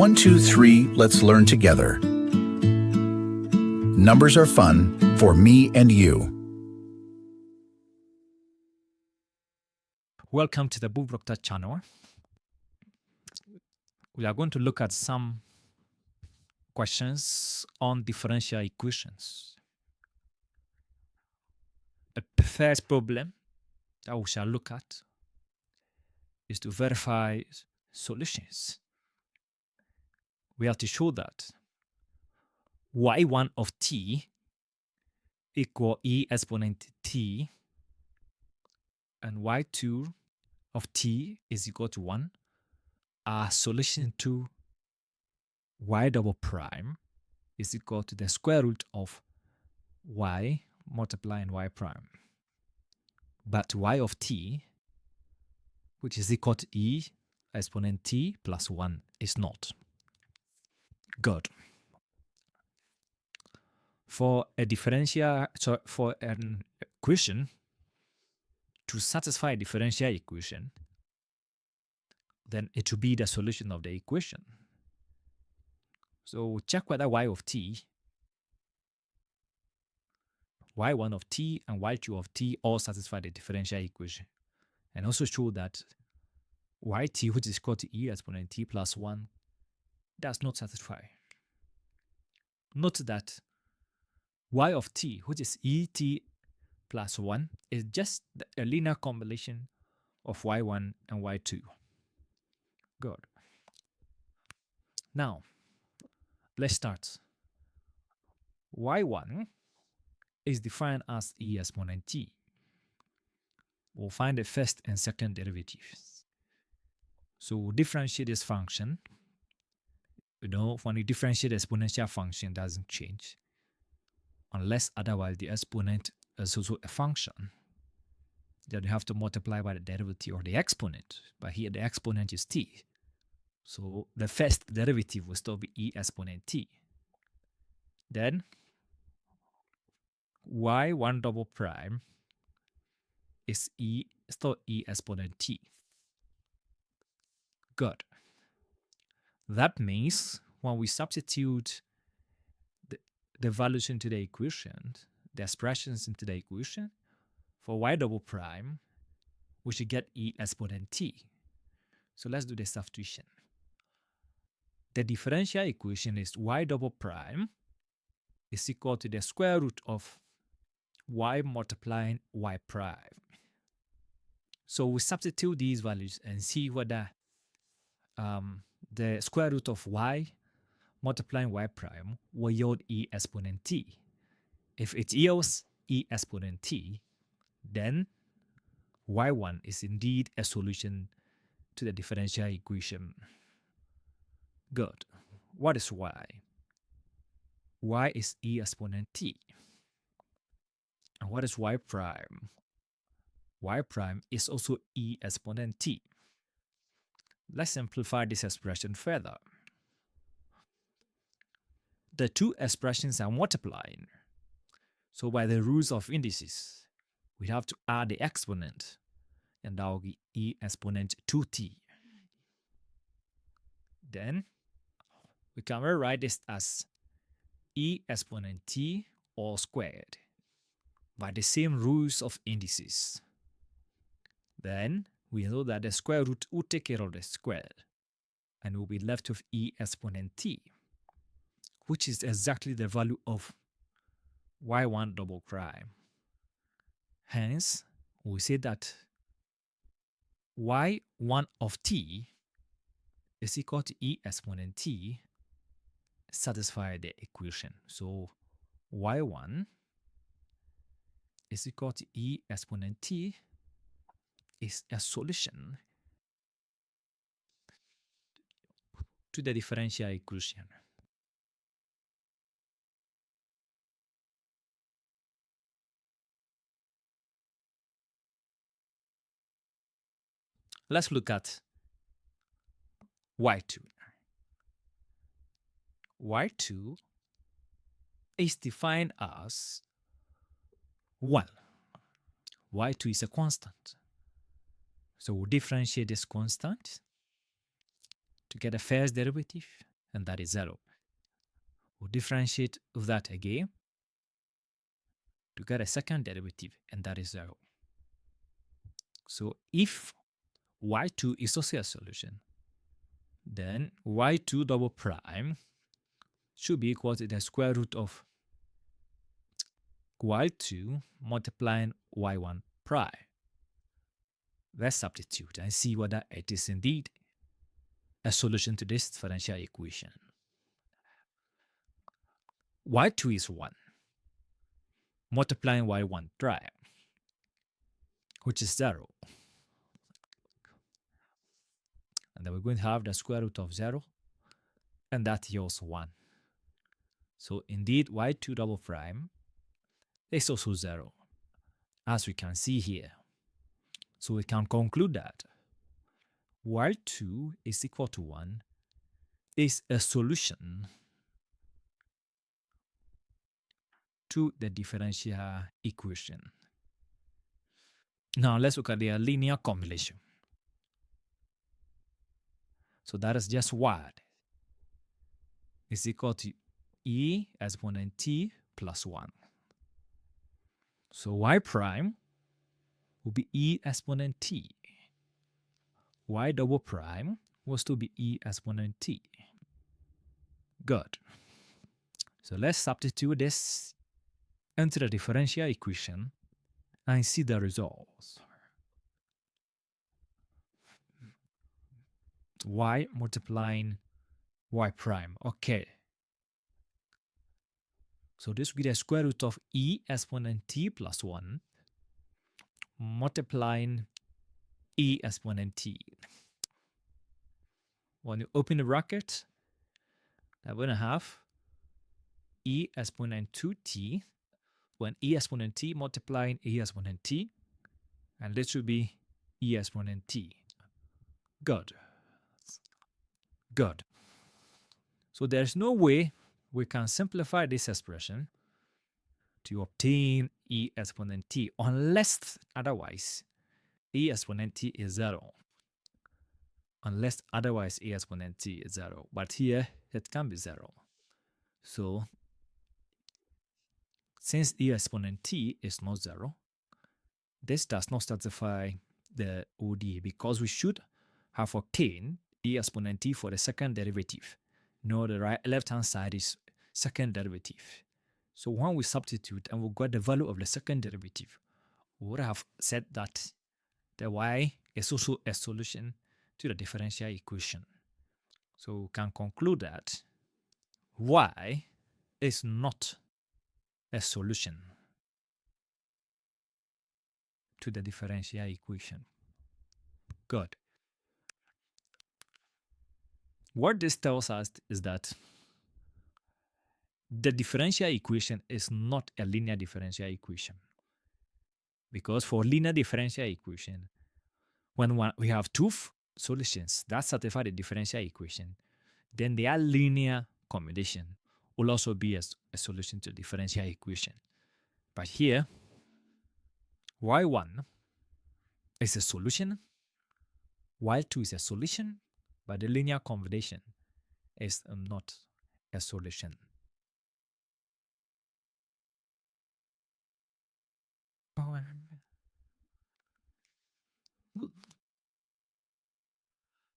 1, 2, 3, let's learn together. Numbers are fun for me and you. Welcome to the Book Doctor channel. We are going to look at some questions on differential equations. The first problem that we shall look at is to verify solutions. We have to show that y1 of t equal e exponent t and y2 of t is equal to 1 are solution to y double prime is equal to the square root of y multiplying y prime. But y of t, which is equal to e exponent t plus 1, is not. Good. For a differential, for an equation to satisfy a differential equation, then it will be the solution of the equation. So check whether y of t, y1 of t, and y2 of t all satisfy the differential equation. And also show that yt, which is equal to e exponent t plus 1, does not satisfy. Note that y of t, which is et plus 1, is just a linear combination of y1 and y2. Good. Now, let's start. y1 is defined as e exponent t. We'll find the first and second derivatives. So we'll differentiate this function. When you differentiate the exponential function, it doesn't change unless otherwise the exponent is also a function. Then you have to multiply by the derivative or the exponent. But here the exponent is t. So the first derivative will still be e exponent t. Then y1 double prime is still e exponent t. Good. That means when we substitute the values into the equation, the expressions into the equation, for y double prime, we should get e exponent t. So let's do the substitution. The differential equation is y double prime is equal to the square root of y multiplying y prime. So we substitute these values and see whether the square root of y multiplying y prime will yield e exponent t. If it yields e exponent t, then y1 is indeed a solution to the differential equation. Good. What is y? Y is e exponent t. And what is y prime? Y prime is also e exponent t. Let's simplify this expression further. The two expressions are multiplying. So by the rules of indices, we have to add the exponent, and that will be e exponent 2t. Then we can rewrite this as e exponent t all squared by the same rules of indices. Then we know that the square root will take care of the square, and we'll be left with e exponent t, which is exactly the value of y1 double prime. Hence, we say that y1 of t is equal to e exponent t satisfy the equation. So y1 is equal to e exponent t is a solution to the differential equation. Let's look at y2. y2 is defined as 1. y2 is a constant. So we'll differentiate this constant to get the first derivative and that is 0. We'll differentiate of that again to get a second derivative, and that is 0. So if y2 is also a solution, then y2 double prime should be equal to the square root of y2 multiplying y1 prime. Let's substitute and see whether it is indeed a solution to this differential equation. y2 is 1, multiplying y1 prime, which is 0. And then we're going to have the square root of 0, and that yields 1. So indeed, y2 double prime is also 0, as we can see here. So we can conclude that y2 is equal to 1 is a solution to the differential equation. Now let's look at their linear combination. So that is just y is equal to e exponent t plus 1. So y prime will be e exponent t. Y double prime will still be e exponent t. Good. So let's substitute this into the differential equation and see the results. Y multiplying y prime. Okay. So this will be the square root of e exponent t plus 1 multiplying e exponent t. When you open the bracket, I'm going to have e exponent 2t, when e exponent t multiplying e exponent t, and this will be e exponent t. Good. Good. So there's no way we can simplify this expression to obtain e exponent t unless otherwise e exponent t is 0. Unless otherwise e exponent t is 0. But here it can be 0. So since e exponent t is not 0, this does not satisfy the ODE because we should have obtained e exponent t for the second derivative. No, the left-hand side is second derivative. So when we substitute and we got the value of the second derivative, we would have said that the y is also a solution to the differential equation. So we can conclude that y is not a solution to the differential equation. Good. What this tells us is that the differential equation is not a linear differential equation. Because for linear differential equation, when we have two solutions that satisfy the differential equation, then their linear combination will also be a solution to the differential equation. But here, y1 is a solution, y2 is a solution, but the linear combination is not a solution.